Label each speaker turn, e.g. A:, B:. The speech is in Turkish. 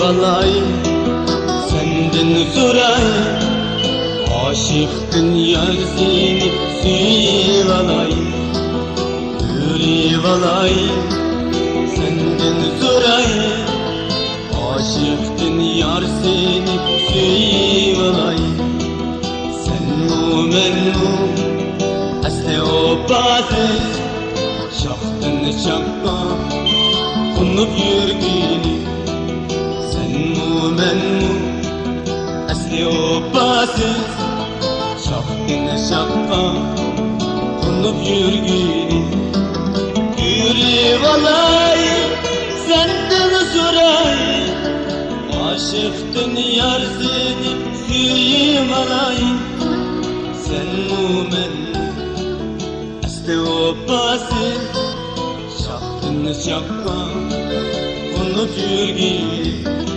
A: alayım, senden sorayım. Aşıktın yar seni suyup alayım, yürüyüp alayım, senden sorayım. Aşıktın yar seni suyup alayım. Sen mu men mu asli opasız, şahtın şakka konup yürgini. Sen mu men mu asli opasız, şahtın şakka konup yürgini. Yürüyüp alayım, senden sorayım. Aşıktın yar seni suyup alayım. Sen mu men asli opasız, şahtın şakka konup yürgini.